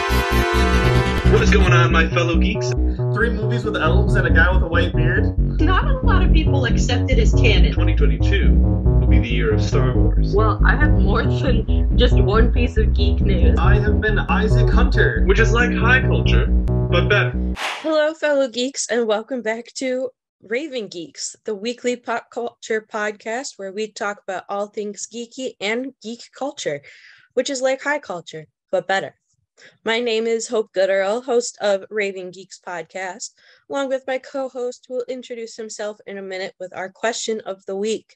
What is going on, my fellow geeks? 3 movies with elves and a guy with a white beard. Not a lot of people accept it as canon. 2022 will be the year of Star Wars. Well, I have more than just one piece of geek news. I have been Isaac Hunter. Which is like high culture, but better. Hello, fellow geeks, and welcome back to Raving Geeks, the weekly pop culture podcast where we talk about all things geeky and geek culture, which is like high culture, but better. My name is Hope Gooderl, host of Raving Geeks podcast, along with my co-host who will introduce himself in a minute with our question of the week.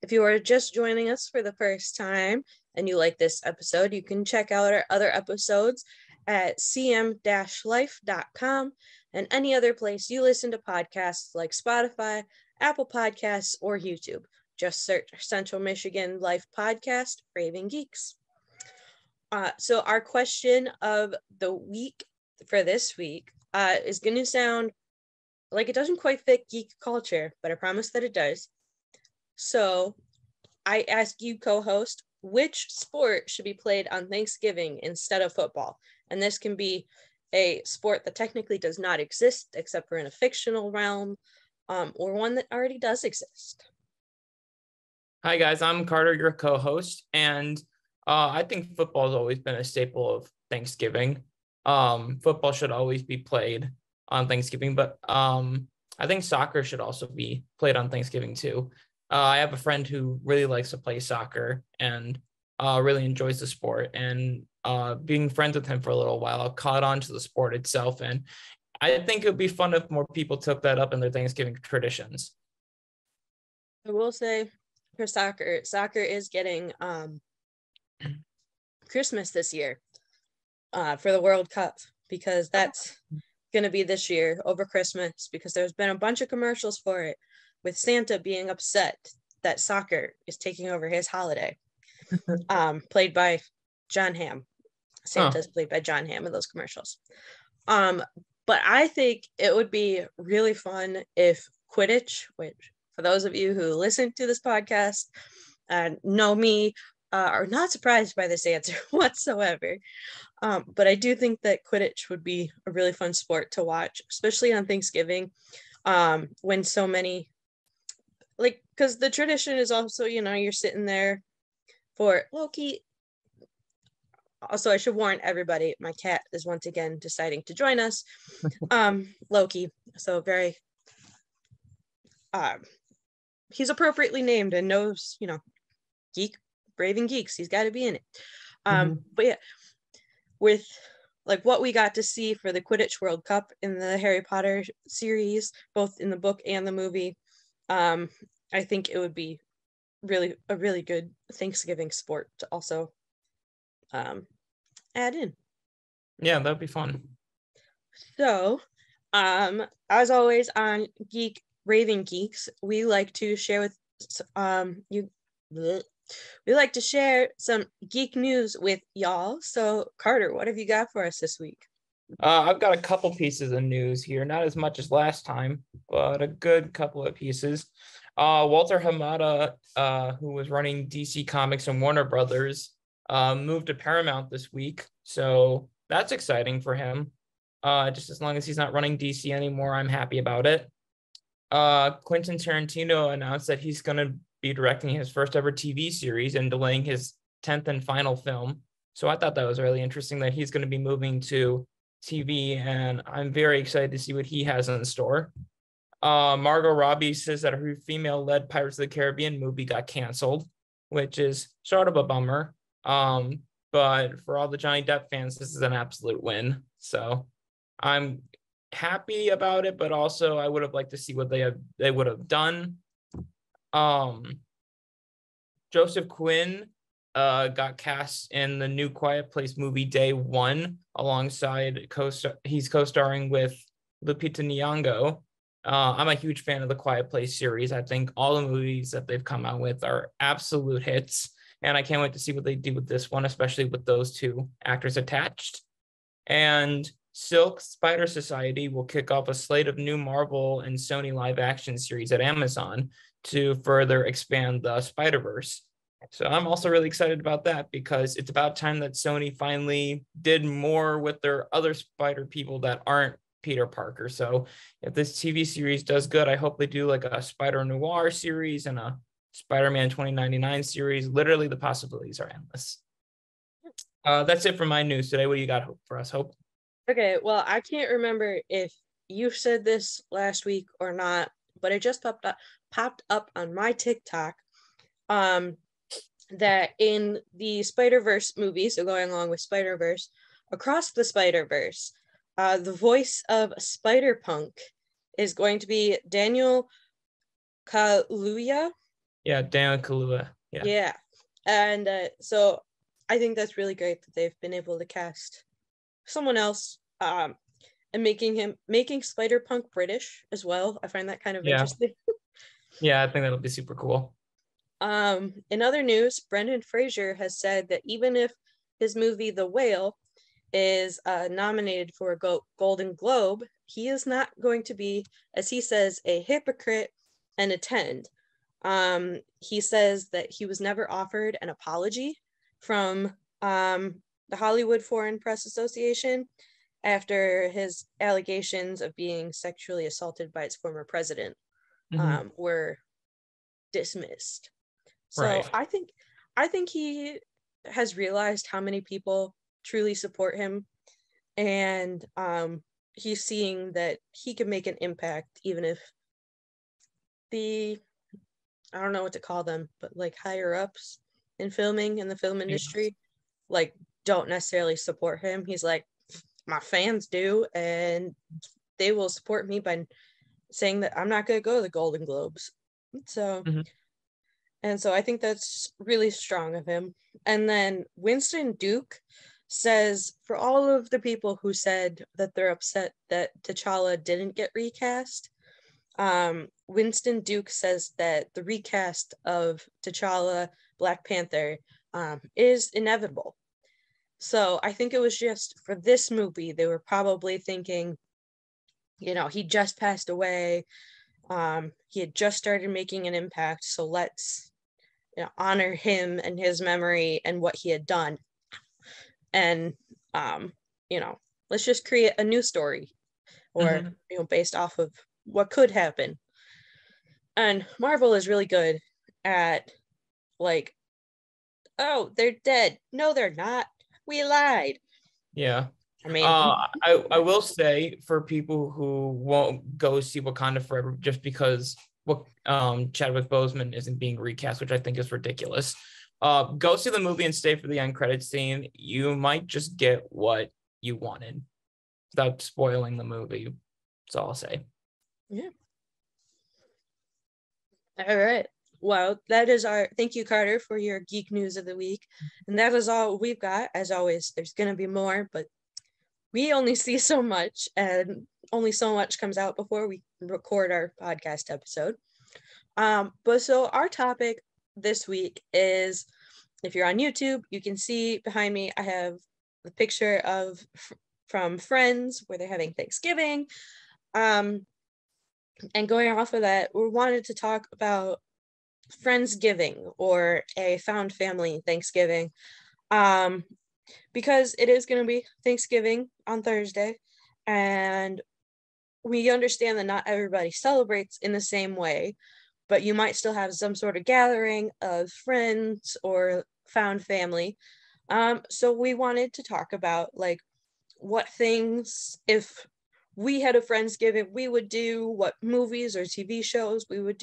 If you are just joining us for the first time and you like this episode, you can check out our other episodes at cm-life.com and any other place you listen to podcasts like Spotify, Apple Podcasts, or YouTube. Just search Central Michigan Life Podcast, Raving Geeks. So our question of the week for this week is going to sound like it doesn't quite fit geek culture, but I promise that it does. So I ask you, co-host, which sport should be played on Thanksgiving instead of football? And this can be a sport that technically does not exist except for in a fictional realm, or one that already does exist. Hi, guys. I'm Carter, your co-host, and I think football has always been a staple of Thanksgiving. Football should always be played on Thanksgiving, but I think soccer should also be played on Thanksgiving too. I have a friend who really likes to play soccer and really enjoys the sport, and being friends with him for a little while, I caught on to the sport itself, and I think it would be fun if more people took that up in their Thanksgiving traditions. I will say for soccer is getting Christmas this year for the World Cup, because that's going to be this year over Christmas, because there's been a bunch of commercials for it with Santa being upset that soccer is taking over his holiday. Played by John Hamm. Santa's played by John Hamm in those commercials. But I think it would be really fun if Quidditch, which for those of you who listen to this podcast and know me, are not surprised by this answer whatsoever. But I do think that Quidditch would be a really fun sport to watch, especially on Thanksgiving, when so many, because the tradition is also, you're sitting there for Loki. Also, I should warn everybody, my cat is once again deciding to join us. Loki, so very, he's appropriately named and knows, Raving Geeks, he's got to be in it. But yeah, with what we got to see for the Quidditch World Cup in the Harry Potter series, both in the book and the movie, I think it would be a really good Thanksgiving sport to also add in. Yeah, that'd be fun. So, as always on Raving Geeks, we like to share with you. We like to share some geek news with y'all. So, Carter, what have you got for us this week? I've got a couple pieces of news here, not as much as last time, but a good couple of pieces. Walter Hamada, who was running DC Comics and Warner Brothers, moved to Paramount this week. So that's exciting for him. Just as long as he's not running DC anymore, I'm happy about it. Quentin Tarantino announced that he's going to be directing his first ever TV series and delaying his 10th and final film. So I thought that was really interesting that he's going to be moving to TV, and I'm very excited to see what he has in store. Margot Robbie says that her female-led Pirates of the Caribbean movie got canceled, which is sort of a bummer. But for all the Johnny Depp fans, this is an absolute win. So I'm happy about it, but also I would have liked to see what they would have done. Joseph Quinn got cast in the new Quiet Place movie Day One alongside he's co-starring with Lupita Nyong'o. I'm a huge fan of the Quiet Place series. I think all the movies that they've come out with are absolute hits, and I can't wait to see what they do with this one, especially with those two actors attached. And Silk Spider Society will kick off a slate of new Marvel and Sony live action series at Amazon to further expand the Spider-Verse. So I'm also really excited about that because it's about time that Sony finally did more with their other Spider people that aren't Peter Parker. So if this TV series does good, I hope they do like a Spider Noir series and a Spider-Man 2099 series. Literally, the possibilities are endless. That's it for my news today. What do you got for us, Hope? Okay, well, I can't remember if you said this last week or not, but it just popped up on my TikTok. That in the Spider-Verse movie, so going along with Spider-Verse, Across the Spider-Verse, the voice of Spider-Punk is going to be Daniel Kaluuya. Yeah, Daniel Kaluuya. Yeah. And so I think that's really great that they've been able to cast someone else and making Spider-Punk British as well. I find that kind of interesting. Yeah, I think that'll be super cool. In other news, Brendan Fraser has said that even if his movie The Whale is nominated for a Golden Globe, he is not going to be, as he says, a hypocrite and attend. He says that he was never offered an apology from the Hollywood Foreign Press Association after his allegations of being sexually assaulted by its former president were dismissed. So right. I think he has realized how many people truly support him, and he's seeing that he can make an impact even if I don't know what to call them, but like higher ups in filming in the film industry, like don't necessarily support him. He's like, my fans do, and they will support me by saying that I'm not going to go to the Golden Globes. So. And so I think that's really strong of him. And then Winston Duke says, for all of the people who said that they're upset that T'Challa didn't get recast, Winston Duke says that the recast of T'Challa, Black Panther, is inevitable. So I think it was just for this movie, they were probably thinking, he just passed away. He had just started making an impact, so let's honor him and his memory and what he had done, and let's just create a new story, or based off of what could happen. And Marvel is really good at like, oh, they're dead. No, they're not. We lied. Yeah. I mean, I will say, for people who won't go see Wakanda Forever just because Chadwick Boseman isn't being recast, which I think is ridiculous, go see the movie and stay for the end credits scene. You might just get what you wanted without spoiling the movie. That's all I'll say. Yeah. All right. Well, that is thank you, Carter, for your geek news of the week. And that is all we've got. As always, there's going to be more, but we only see so much, and only so much comes out before we record our podcast episode. But so our topic this week is, if you're on YouTube, you can see behind me, I have the picture of from Friends where they're having Thanksgiving. And going off of that, we wanted to talk about Friendsgiving, or a found family Thanksgiving, because it is going to be Thanksgiving on Thursday, and we understand that not everybody celebrates in the same way, but you might still have some sort of gathering of friends or found family. So we wanted to talk about like what things, if we had a Friendsgiving, we would do, what movies or TV shows we would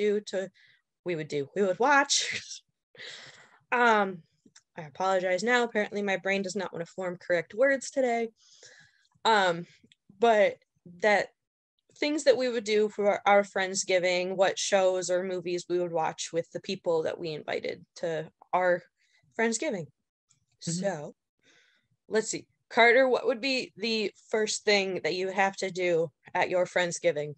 watch. I apologize now. Apparently my brain does not want to form correct words today. But that things that we would do for our Friendsgiving, what shows or movies we would watch with the people that we invited to our Friendsgiving. So let's see. Carter, what would be the first thing that you have to do at your Friendsgiving?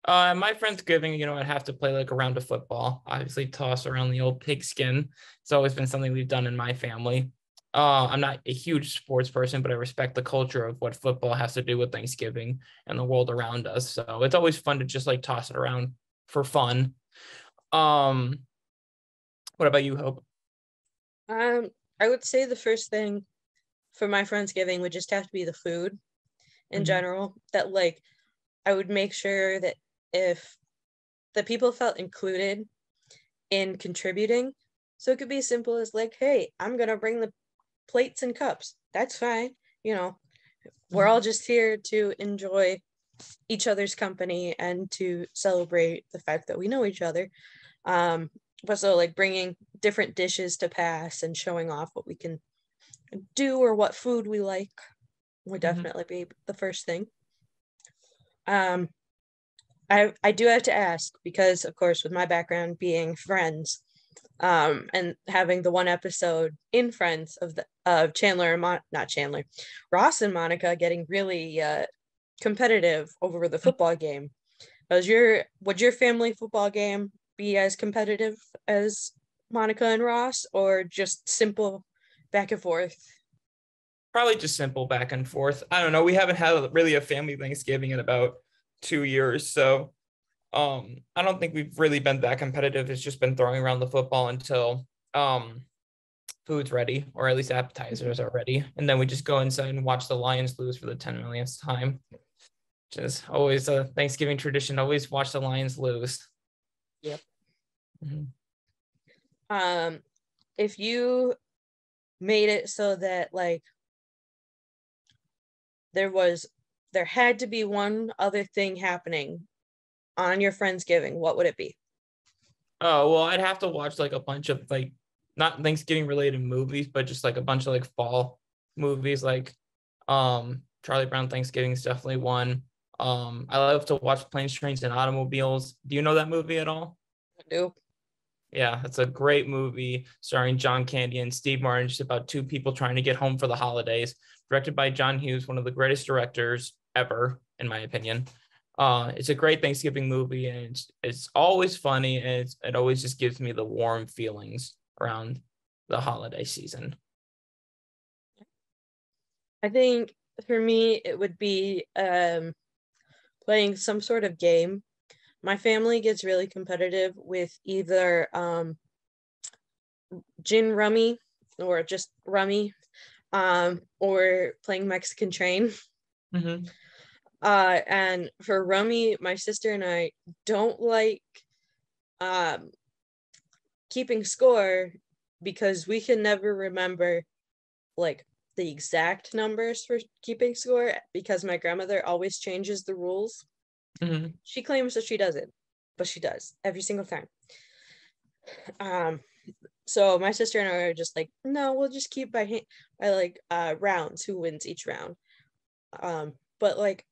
My Friendsgiving, I'd have to play like a round of football, obviously toss around the old pigskin. It's always been something we've done in my family. I'm not a huge sports person, but I respect the culture of what football has to do with Thanksgiving and the world around us. So it's always fun to just like toss it around for fun. What about you, Hope? I would say the first thing for my Friendsgiving would just have to be the food in general. That like I would make sure that if the people felt included in contributing, so it could be as simple as like, hey, I'm gonna bring the plates and cups. That's fine. We're all just here to enjoy each other's company and to celebrate the fact that we know each other. But so like bringing different dishes to pass and showing off what we can do or what food we like would definitely be the first thing. I do have to ask, because of course with my background being Friends, and having the one episode in Friends of Chandler and not Chandler, Ross and Monica getting really competitive over the football game. Would your family football game be as competitive as Monica and Ross, or just simple back and forth? Probably just simple back and forth. I don't know. We haven't had really a family Thanksgiving in about 2 years, so I don't think we've really been that competitive. It's just been throwing around the football until food's ready, or at least appetizers are ready, and then we just go inside and watch the Lions lose for the 10 millionth time. Which is always a Thanksgiving tradition. Always watch the Lions lose. Yep. If you made it so that like there had to be one other thing happening on your Friendsgiving, what would it be? Oh, well, I'd have to watch like a bunch of like not Thanksgiving related movies, but just like a bunch of like fall movies, like Charlie Brown Thanksgiving is definitely one. I love to watch Planes, Trains, and Automobiles. Do you know that movie at all? I do. Yeah, it's a great movie starring John Candy and Steve Martin, just about two people trying to get home for the holidays. Directed by John Hughes, one of the greatest directors ever, in my opinion. It's a great Thanksgiving movie, and it's always funny, and it always just gives me the warm feelings around the holiday season. I think for me, it would be playing some sort of game. My family gets really competitive with either gin rummy or just rummy, or playing Mexican Train. And for rummy, my sister and I don't like keeping score, because we can never remember like the exact numbers for keeping score, because my grandmother always changes the rules. She claims that she doesn't, but she does every single time. So my sister and I are just like, no, we'll just keep by like rounds, who wins each round. But like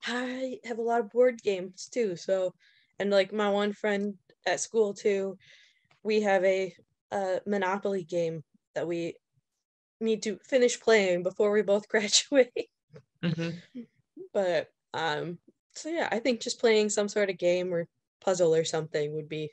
I have a lot of board games too, so, and like my one friend at school too, we have a Monopoly game that we need to finish playing before we both graduate. But so yeah, I think just playing some sort of game or puzzle or something would be,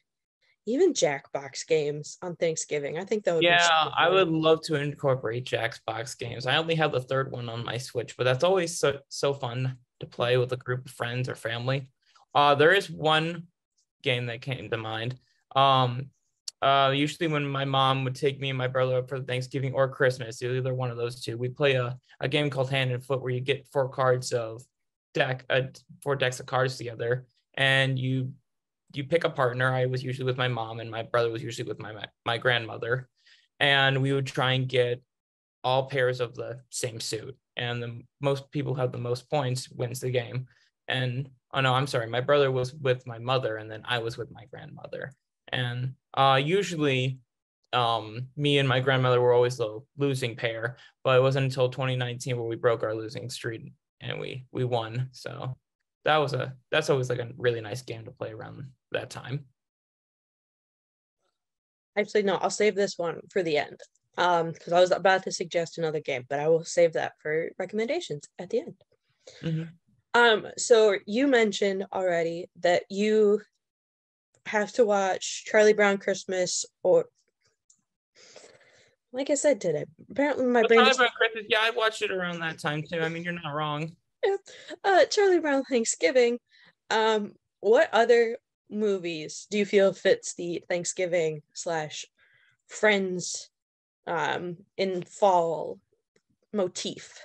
even Jackbox games on Thanksgiving. I think that would be super I fun. would love to incorporate Jackbox games. I only have the third one on my Switch, but that's always so fun to play with a group of friends or family. There is one game that came to mind. Usually when my mom would take me and my brother up for Thanksgiving or Christmas, either one of those two, we play a game called Hand and Foot, where you get four decks of cards together, and you pick a partner. I was usually with my mom, and my brother was usually with my grandmother, and we would try and get all pairs of the same suit, and the most people who have the most points wins the game. And oh no, I'm sorry, my brother was with my mother, and then I was with my grandmother. And usually me and my grandmother were always the losing pair, but it wasn't until 2019 where we broke our losing streak and we won. So that's always like a really nice game to play around that time. Actually, no, I'll save this one for the end, because I was about to suggest another game, but I will save that for recommendations at the end. So you mentioned already that you have to watch Charlie Brown Christmas, or like I said today, apparently my brain Charlie Brown Christmas, yeah, I watched it around that time too. I mean, you're not wrong. Charlie Brown Thanksgiving. What other movies do you feel fits the Thanksgiving slash Friends in fall motif?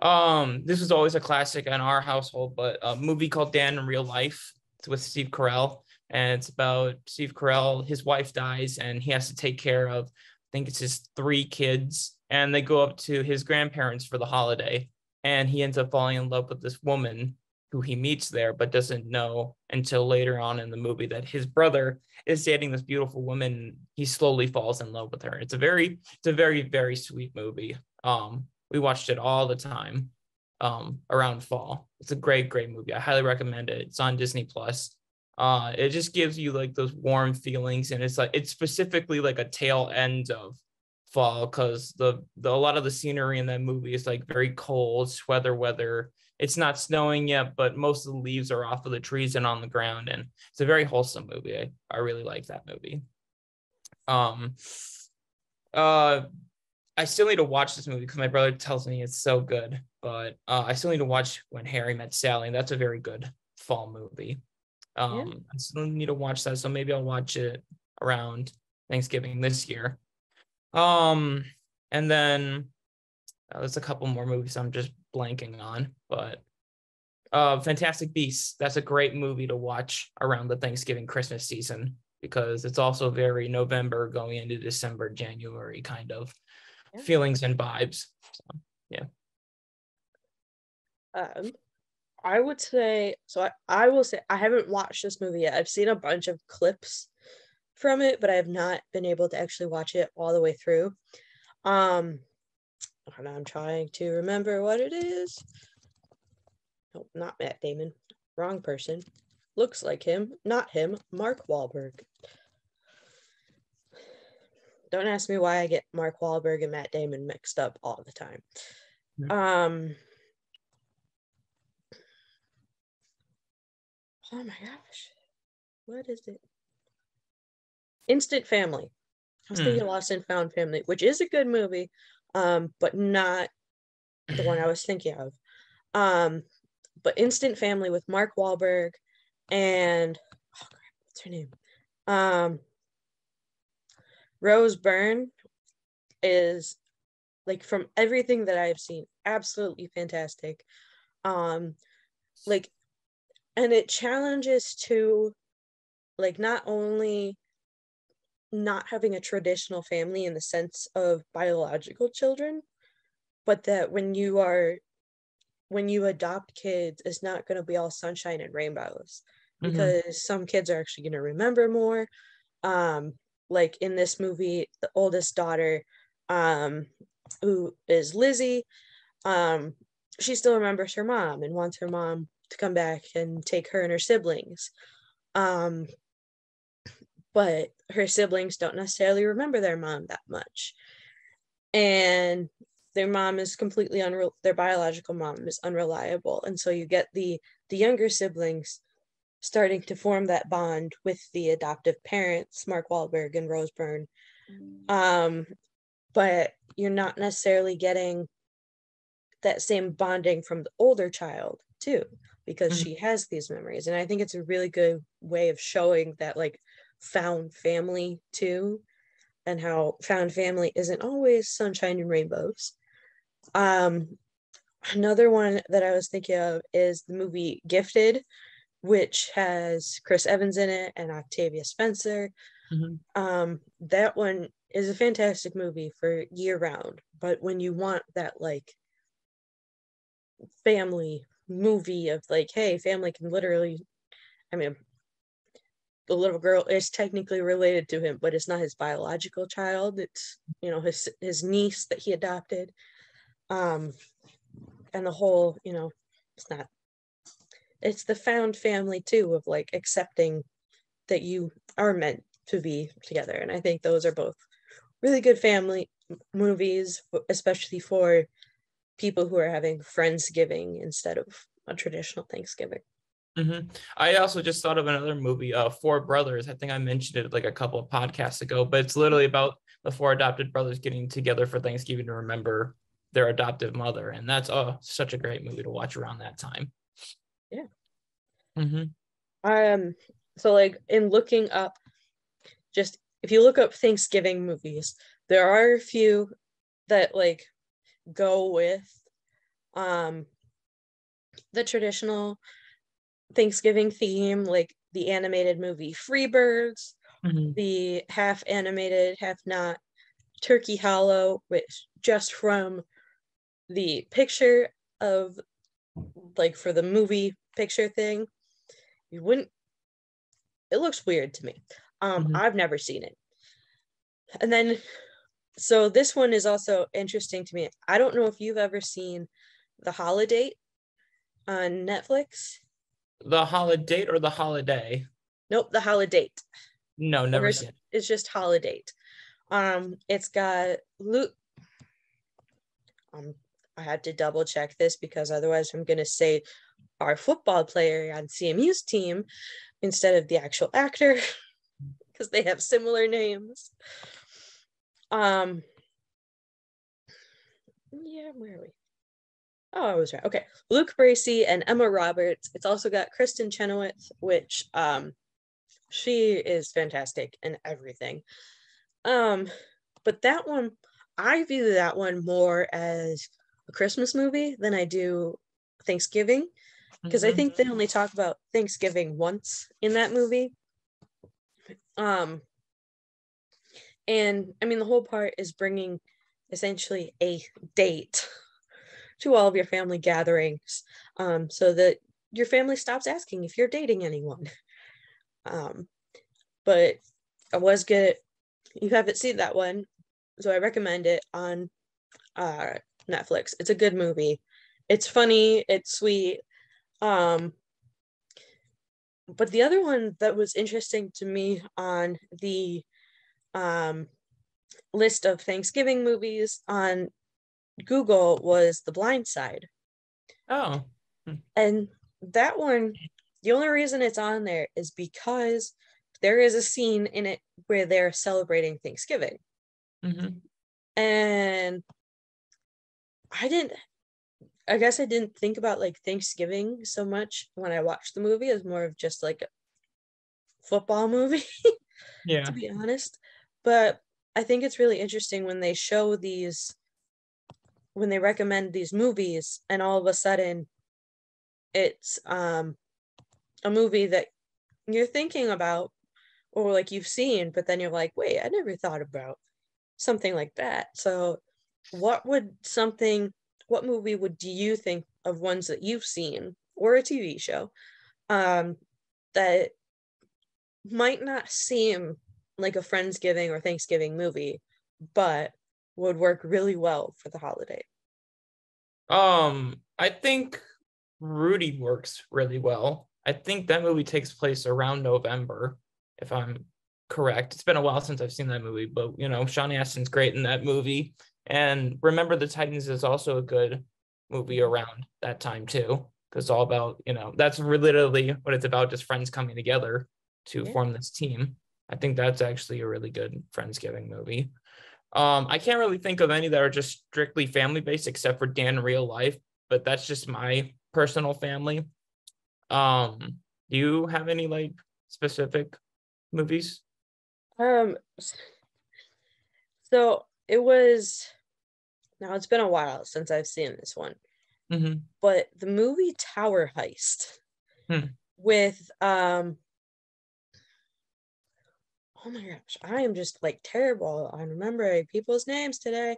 This is always a classic in our household, but a movie called Dan in Real Life. It's with Steve Carell, and it's about Steve Carell. His wife dies, and he has to take care of, I think it's his 3 kids, and they go up to his grandparents for the holiday, and he ends up falling in love with this woman who he meets there, but doesn't know until later on in the movie that his brother is dating this beautiful woman. He slowly falls in love with her. It's a very, very sweet movie. We watched it all the time around fall. It's a great movie. I highly recommend it. It's on Disney Plus. It just gives you like those warm feelings, and it's specifically like a tail end of fall, because the a lot of the scenery in that movie is like very cold, weather. It's not snowing yet, but most of the leaves are off of the trees and on the ground, and it's a very wholesome movie. I really like that movie. I still need to watch this movie because my brother tells me it's so good, but I still need to watch When Harry Met Sally. And that's a very good fall movie. I still need to watch that, so maybe I'll watch it around Thanksgiving this year. And then there's a couple more movies I'm just blanking on, but Fantastic Beasts, that's a great movie to watch around the Thanksgiving Christmas season, because it's also very November going into December, January kind of feelings and vibes. So, yeah. I would say, so I will say I haven't watched this movie yet. I've seen a bunch of clips from it, but I have not been able to actually watch it all the way through. And I'm trying to remember what it is. Nope, not Matt Damon. Wrong person. Looks like him. Not him. Mark Wahlberg. Don't ask me why I get Mark Wahlberg and Matt Damon mixed up all the time. Oh my gosh. What is it? Instant Family. I was thinking Lost and Found Family, which is a good movie, but not the one I was thinking of. But Instant Family with Mark Wahlberg and what's her name? Rose Byrne is, like, from everything that I've seen, absolutely fantastic. Like, and it challenges to, like, not only not having a traditional family in the sense of biological children, but that when you adopt kids, it's not going to be all sunshine and rainbows, because some kids are actually going to remember more. Like in this movie, the oldest daughter, who is Lizzie, she still remembers her mom and wants her mom to come back and take her and her siblings. But her siblings don't necessarily remember their mom that much. And their mom is completely their biological mom is unreliable. And so you get the younger siblings starting to form that bond with the adoptive parents, Mark Wahlberg and Rose Byrne. But you're not necessarily getting that same bonding from the older child too, because she has these memories. And I think it's a really good way of showing that, like, found family too, and how found family isn't always sunshine and rainbows. Another one that I was thinking of is the movie Gifted, which has Chris Evans in it and Octavia Spencer. That one is a fantastic movie for year round, but when you want that, like, family movie of, like, hey, family can literally, I mean, the little girl is technically related to him, but it's not his biological child. It's, you know, his niece that he adopted. And the whole, you know, it's the found family too, of, like, accepting that you are meant to be together. And I think those are both really good family movies, especially for people who are having Friendsgiving instead of a traditional Thanksgiving. I also just thought of another movie, Four Brothers. I think I mentioned it like a couple of podcasts ago, but it's literally about the 4 adopted brothers getting together for Thanksgiving to remember their adoptive mother. And that's such a great movie to watch around that time. Yeah. So like in looking up, just if you look up Thanksgiving movies, there are a few that like go with the traditional Thanksgiving theme, like the animated movie Freebirds, the half animated, half not Turkey Hollow, which just from the picture of like for the movie picture thing, you wouldn't, it looks weird to me. I've never seen it. And then so this one is also interesting to me. I don't know if you've ever seen The Holiday on Netflix. The holiday or the holiday? Nope, The Holiday. No, never seen it. It's just Holiday. It's got Luke. I had to double check this because otherwise I'm gonna say our football player on CMU's team instead of the actual actor because they have similar names. Yeah, where are we? Oh, I was right. Okay. Luke Bracey and Emma Roberts. It's also got Kristen Chenoweth, which she is fantastic in everything. But that one, I view that one more as a Christmas movie than I do Thanksgiving, because I think they only talk about Thanksgiving once in that movie. And I mean, the whole part is bringing essentially a date to all of your family gatherings, so that your family stops asking if you're dating anyone. But I was good. You haven't seen that one, so I recommend it on Netflix. It's a good movie. It's funny. It's sweet. But the other one that was interesting to me on the list of Thanksgiving movies on Google was The Blind Side. Oh. And that one, the only reason it's on there is because there is a scene in it where they're celebrating Thanksgiving. And I guess I didn't think about like Thanksgiving so much when I watched the movie as more of just like a football movie, to be honest. But I think it's really interesting when they show these, when they recommend these movies, and all of a sudden it's a movie that you're thinking about or like you've seen, but then you're like, wait, I never thought about something like that. So what movie do you think of ones that you've seen or a TV show that might not seem like a Friendsgiving or Thanksgiving movie, but would work really well for the holiday? I think Rudy works really well. I think that movie takes place around November, if I'm correct. It's been a while since I've seen that movie, but you know, Sean Astin's great in that movie. And Remember the Titans is also a good movie around that time too, because it's all about, you know, that's literally what it's about, just friends coming together to form this team. I think that's actually a really good Friendsgiving movie. I can't really think of any that are just strictly family based except for Dan in Real Life, but that's just my personal family. Do you have any like specific movies? So it's been a while since I've seen this one, but the movie Tower Heist with oh my gosh, I am just like terrible on remembering people's names today.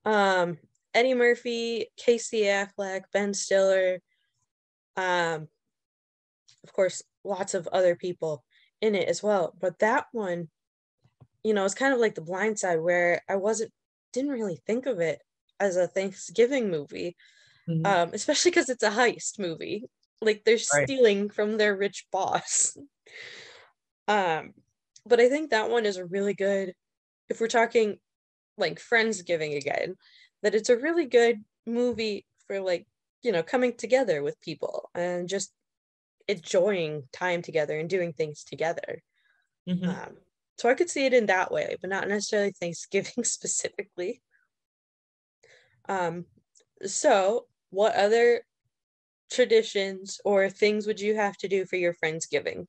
Eddie Murphy, Casey Affleck, Ben Stiller, of course, lots of other people in it as well. But that one, you know, it's kind of like The Blind Side, where I didn't really think of it as a Thanksgiving movie, especially because it's a heist movie. Like they're stealing from their rich boss. But I think that one is a really good, if we're talking like Friendsgiving again, that it's a really good movie for like, you know, coming together with people and just enjoying time together and doing things together. So I could see it in that way, but not necessarily Thanksgiving specifically. So what other traditions or things would you have to do for your Friendsgiving?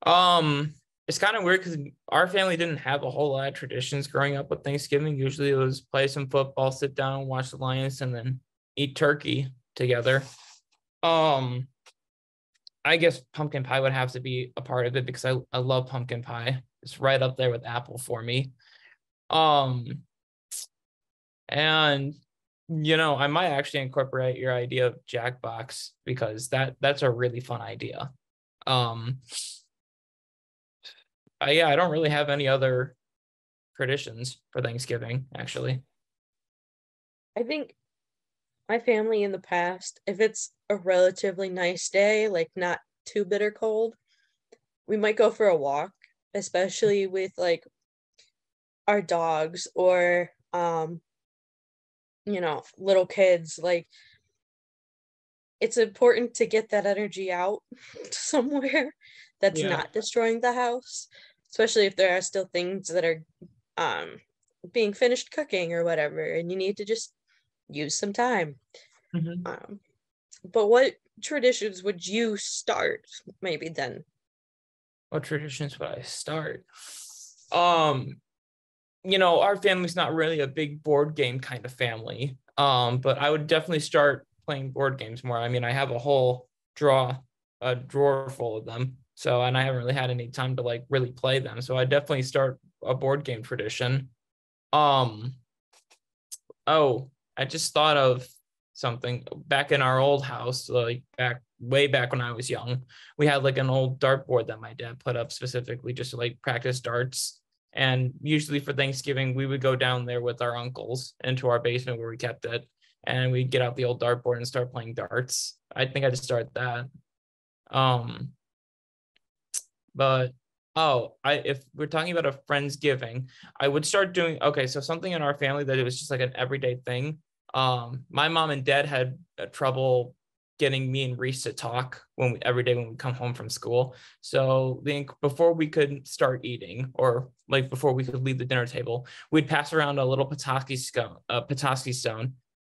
It's kind of weird because our family didn't have a whole lot of traditions growing up with Thanksgiving. Usually it was play some football, sit down, watch the Lions, and then eat turkey together. I guess pumpkin pie would have to be a part of it because I love pumpkin pie. It's right up there with apple for me. And I might actually incorporate your idea of Jackbox because that's a really fun idea. I don't really have any other traditions for Thanksgiving, actually. I think my family in the past, if it's a relatively nice day, like not too bitter cold, we might go for a walk, especially with like our dogs or little kids. Like it's important to get that energy out somewhere that's not destroying the house, especially if there are still things that are being finished cooking or whatever, and you need to just use some time. But what traditions would you start maybe then? What traditions would I start? Our family's not really a big board game kind of family. But I would definitely start playing board games more. I mean, I have a whole drawer full of them. So, and I haven't really had any time to like really play them. So I definitely start a board game tradition. Oh, I just thought of something back in our old house, like way back when I was young. We had like an old dartboard that my dad put up specifically just to like practice darts. And usually for Thanksgiving, we would go down there with our uncles into our basement where we kept it. And we'd get out the old dartboard and start playing darts. I think I'd start that. But if we're talking about a Friendsgiving, I would start doing, so something in our family that it was just like an everyday thing. My mom and dad had trouble getting me and Reese to talk every day when we come home from school. So before we could start eating, or like before we could leave the dinner table, we'd pass around a little Petoskey stone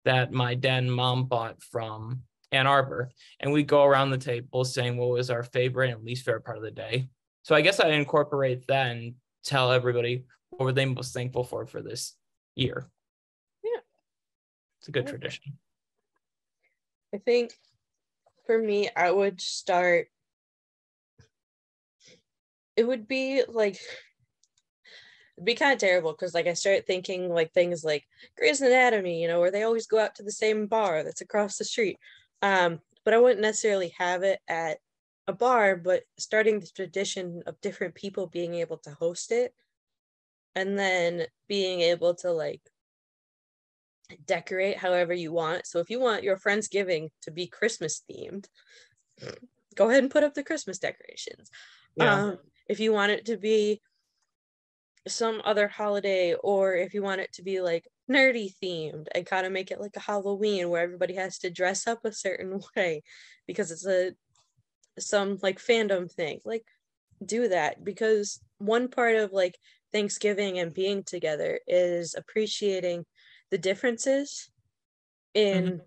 that my dad and mom bought from Ann Arbor, and we'd go around the table saying what was our favorite and least favorite part of the day. So I guess I incorporate that and tell everybody what were they most thankful for this year. Yeah, it's a good tradition. I think for me, I would start. It would be like, it'd be kind of terrible because like I start thinking like things like Grey's Anatomy, where they always go out to the same bar that's across the street. But I wouldn't necessarily have it at a bar, but starting the tradition of different people being able to host it, and then being able to like decorate however you want. So if you want your Friendsgiving to be Christmas themed, go ahead and put up the Christmas decorations. If you want it to be some other holiday, or if you want it to be like nerdy themed and kind of make it like a Halloween where everybody has to dress up a certain way because it's some like fandom thing, like do that, because one part of like Thanksgiving and being together is appreciating the differences in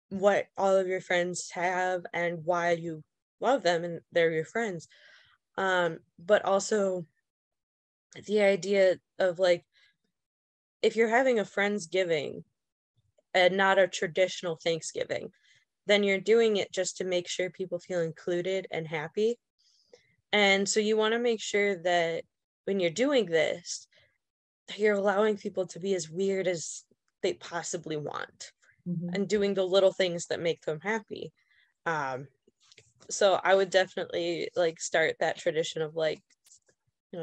what all of your friends have and why you love them and they're your friends. But also the idea of like, if you're having a Friendsgiving and not a traditional Thanksgiving, then you're doing it just to make sure people feel included and happy. And so you want to make sure that when you're doing this, you're allowing people to be as weird as they possibly want and doing the little things that make them happy. So I would definitely like start that tradition of like,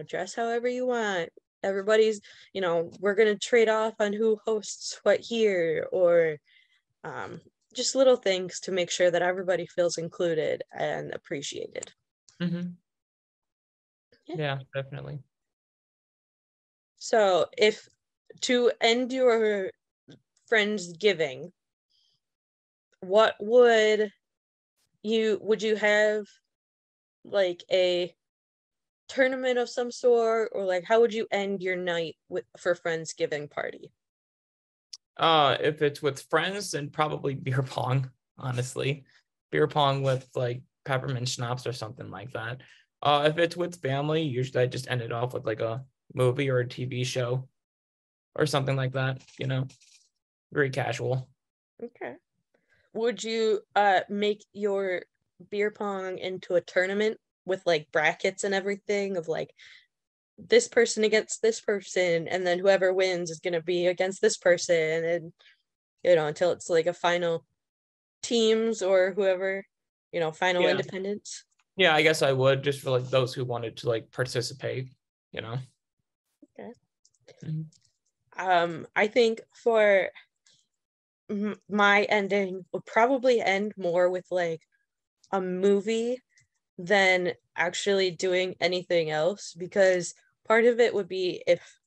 dress however you want. Everybody's, we're going to trade off on who hosts what here, or just little things to make sure that everybody feels included and appreciated. Yeah, definitely. So if to end your Friendsgiving, what would you have like a tournament of some sort, or like how would you end your night for Friendsgiving party? If it's with friends, then probably beer pong. honestly. Beer pong with like peppermint schnapps or something like that. If it's with family, usually I just end it off with like a movie or a TV show or something like that, very casual. Okay. Would you make your beer pong into a tournament with like brackets and everything of like this person against this person, and then whoever wins is gonna be against this person, and until it's like a final teams or whoever, final Yeah. independence? Yeah, I guess I would, just for like those who wanted to like participate. Okay. Mhm. I think for my ending would probably end more with like a movie than actually doing anything else, because part of it would be if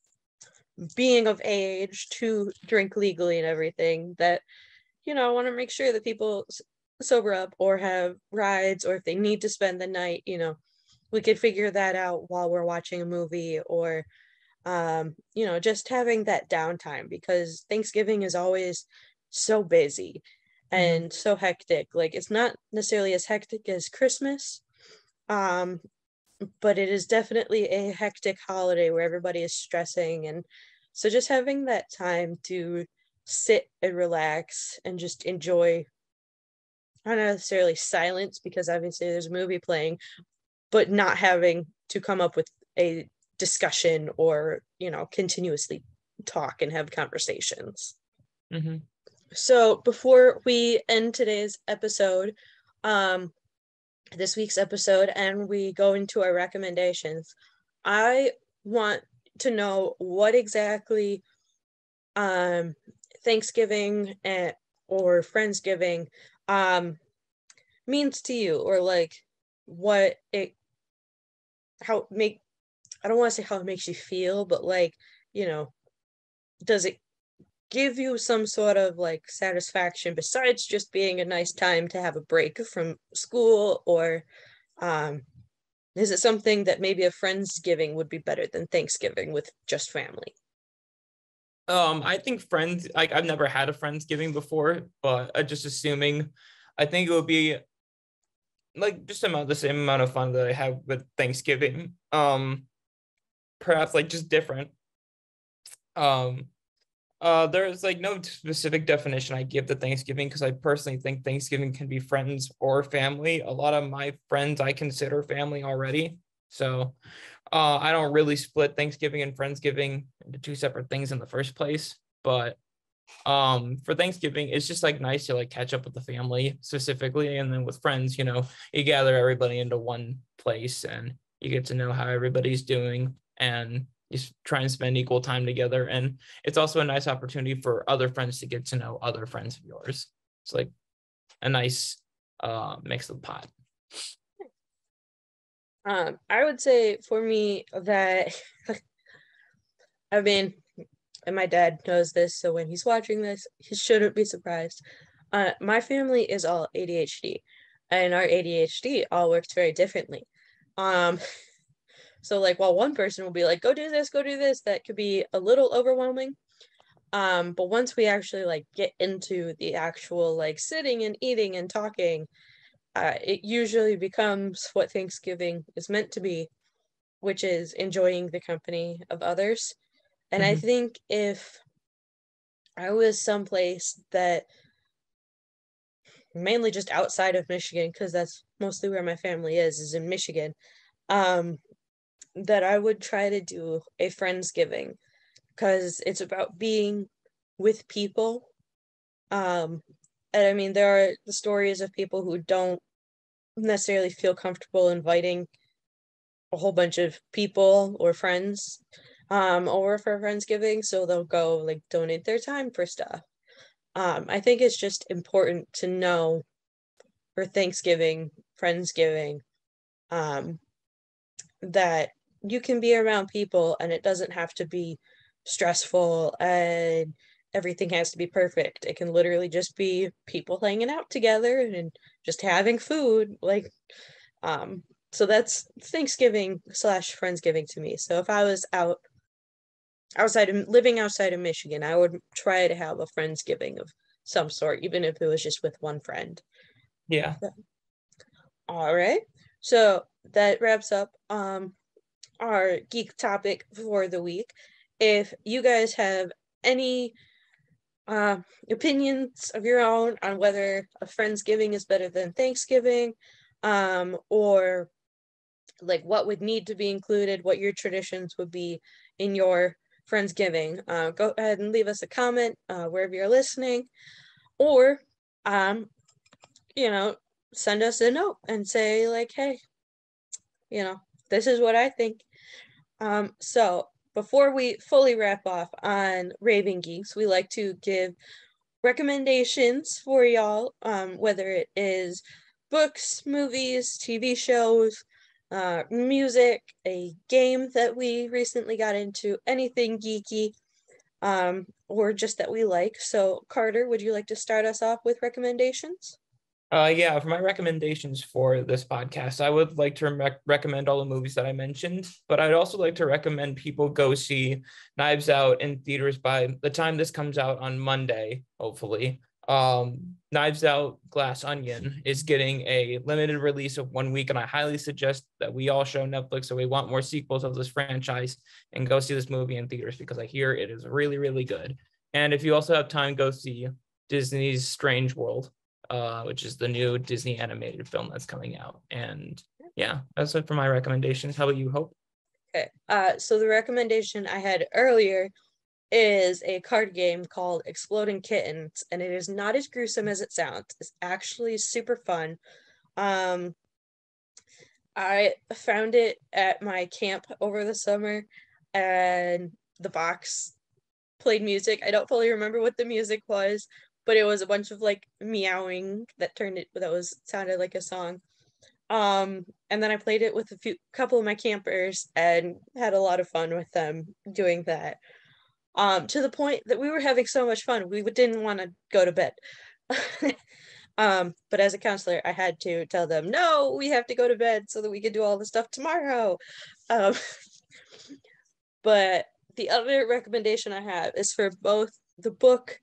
being of age to drink legally and everything, that I want to make sure that people sober up or have rides, or if they need to spend the night, we could figure that out while we're watching a movie, or just having that downtime, because Thanksgiving is always so busy and so hectic. Like, it's not necessarily as hectic as Christmas, um, but it is definitely a hectic holiday where everybody is stressing. And so just having that time to sit and relax and just enjoy, not necessarily silence, because obviously there's a movie playing, but not having to come up with a discussion or continuously talk and have conversations. Mm-hmm. So before we end today's episode, this week's episode, and we go into our recommendations, I want to know what exactly Thanksgiving or Friendsgiving means to you, or like what it how make I don't want to say how it makes you feel, but like, does it give you some sort of like satisfaction besides just being a nice time to have a break from school, or um is it something that maybe a Friendsgiving would be better than Thanksgiving with just family? I think friends, like I've never had a Friendsgiving before, but just assuming, I think it would be like just about the same amount of fun that I have with Thanksgiving. Perhaps like just different. Um, there's like no specific definition I give to Thanksgiving, because I personally think Thanksgiving can be friends or family. A lot of my friends I consider family already. So I don't really split Thanksgiving and Friendsgiving into two separate things in the first place. But for Thanksgiving, it's just like nice to like catch up with the family specifically. And then with friends, you gather everybody into one place and you get to know how everybody's doing, and you try and spend equal time together. And it's also a nice opportunity for other friends to get to know other friends of yours. It's like a nice mix of the pot. I would say for me that I mean, and my dad knows this, so when he's watching this, he shouldn't be surprised. My family is all ADHD, and our ADHD all works very differently. Um, so like while one person will be like, go do this, that could be a little overwhelming. But once we actually like get into the actual like sitting and eating and talking, it usually becomes what Thanksgiving is meant to be, which is enjoying the company of others. And I Mm-hmm. think if I was someplace that, mainly just outside of Michigan, because that's mostly where my family is in Michigan, um, that I would try to do a Friendsgiving, because it's about being with people. And I mean, there are the stories of people who don't necessarily feel comfortable inviting a whole bunch of people or friends over for Friendsgiving, so they'll go like donate their time for stuff. I think it's just important to know for Thanksgiving, Friendsgiving, um, that you can be around people and it doesn't have to be stressful and everything has to be perfect. It can literally just be people hanging out together and just having food. Like, um, so that's Thanksgiving slash Friendsgiving to me. So if I was outside of living outside of Michigan, I would try to have a Friendsgiving of some sort, even if it was just with one friend. Yeah. All right. So that wraps up our geek topic for the week. If you guys have any opinions of your own on whether a Friendsgiving is better than Thanksgiving, or like what would need to be included, what your traditions would be in your Friendsgiving, go ahead and leave us a comment wherever you're listening, or send us a note and say like, hey, this is what I think. So before we fully wrap off on Raving Geeks, we like to give recommendations for y'all, whether it is books, movies, TV shows, music, a game that we recently got into, anything geeky, or just that we like. So Carter, would you like to start us off with recommendations? Yeah, for my recommendations for this podcast, I would like to recommend all the movies that I mentioned, but I'd also like to recommend people go see Knives Out in theaters by the time this comes out on Monday, hopefully. Knives Out Glass Onion is getting a limited release of 1 week, and I highly suggest that we all show Netflix that we want more sequels of this franchise and go see this movie in theaters because I hear it is really, really good. And if you also have time, go see Disney's Strange World, which is the new Disney animated film that's coming out. And yeah, that's it for my recommendations. How about you, Hope? Okay. So the recommendation I had earlier is a card game called Exploding Kittens, and it is not as gruesome as it sounds. It's actually super fun. I found it at my camp over the summer, and the box played music. I don't fully remember what the music was, but it was a bunch of like meowing that sounded like a song. And then I played it with couple of my campers and had a lot of fun with them doing that. To the point that we were having so much fun, we didn't want to go to bed. But as a counselor, I had to tell them, no, we have to go to bed so that we can do all the stuff tomorrow. But the other recommendation I have is for both the book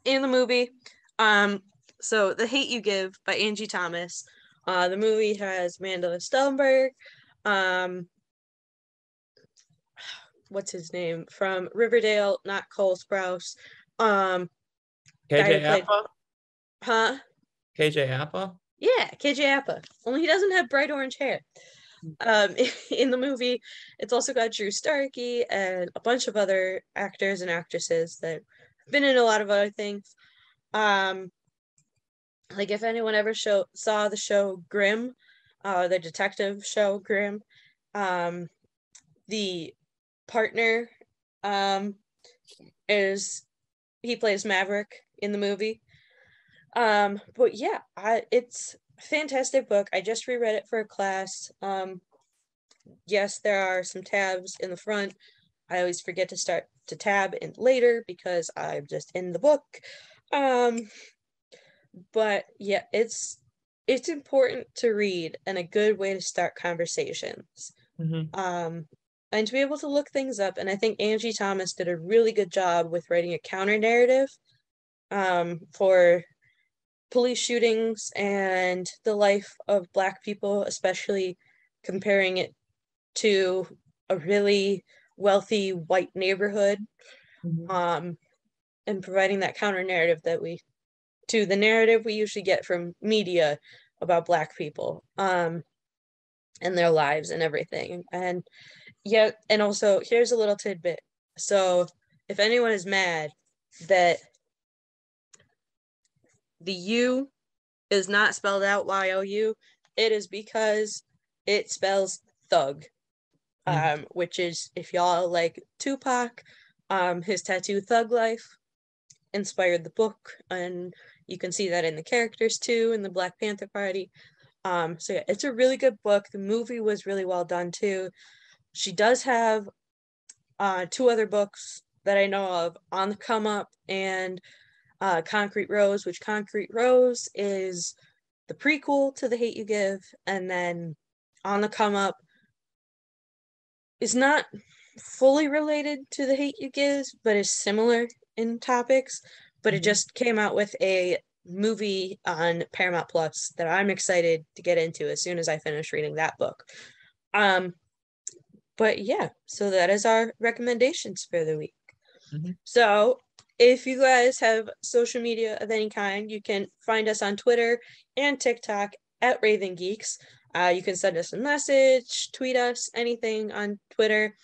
and the movie. So The Hate You Give by Angie Thomas. The movie has Amanda Stellenberg. What's his name from Riverdale? Not Cole Sprouse. KJ Apa? Huh? KJ Apa? Yeah, KJ Apa. Only he doesn't have bright orange hair. In the movie, it's also got Drew Starkey and a bunch of other actors and actresses that have been in a lot of other things. Like if anyone ever saw the show Grimm, the detective show Grimm, the partner he plays Maverick in the movie. But yeah, it's a fantastic book. I just reread it for a class. Yes, there are some tabs in the front. I always forget to start to tab in later because I'm just in the book. But yeah, it's important to read and a good way to start conversations. Mm-hmm. And to be able to look things up. And I think Angie Thomas did a really good job with writing a counter narrative for police shootings and the life of Black people, especially comparing it to a really wealthy white neighborhood, Mm-hmm. and providing that counter narrative to the narrative we usually get from media about Black people, and their lives and everything. And yeah, and also here's a little tidbit. So if anyone is mad that the U is not spelled out YOU, it is because it spells thug. Which is, if y'all like Tupac, his tattoo Thug Life inspired the book, and you can see that in the characters too in the Black Panther Party. So yeah, it's a really good book. The movie was really well done too. She does have 2 other books that I know of, On the Come Up and Concrete Rose, which Concrete Rose is the prequel to The Hate You Give, and then On the Come Up is not fully related to The Hate You Give, but is similar in topics. but it just came out with a movie on Paramount Plus that I'm excited to get into as soon as I finish reading that book. But yeah, so that is our recommendations for the week. So if you guys have social media of any kind, you can find us on Twitter and TikTok at Raving Geeks. You can send us a message, tweet us, anything on Twitter.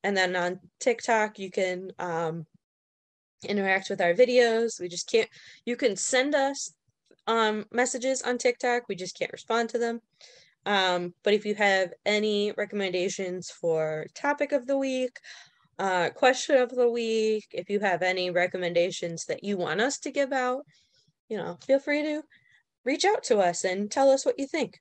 And then on TikTok, you can interact with our videos. You can send us messages on TikTok. We just can't respond to them. But if you have any recommendations for topic of the week, question of the week, if you have any recommendations that you want us to give out, feel free to reach out to us and tell us what you think.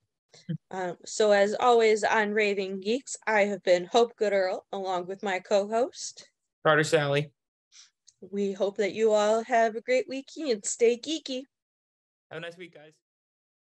So as always on Raving Geeks, I have been Hope Gooderl along with my co-host, Carter Sally. We hope that you all have a great week and stay geeky. Have a nice week, guys.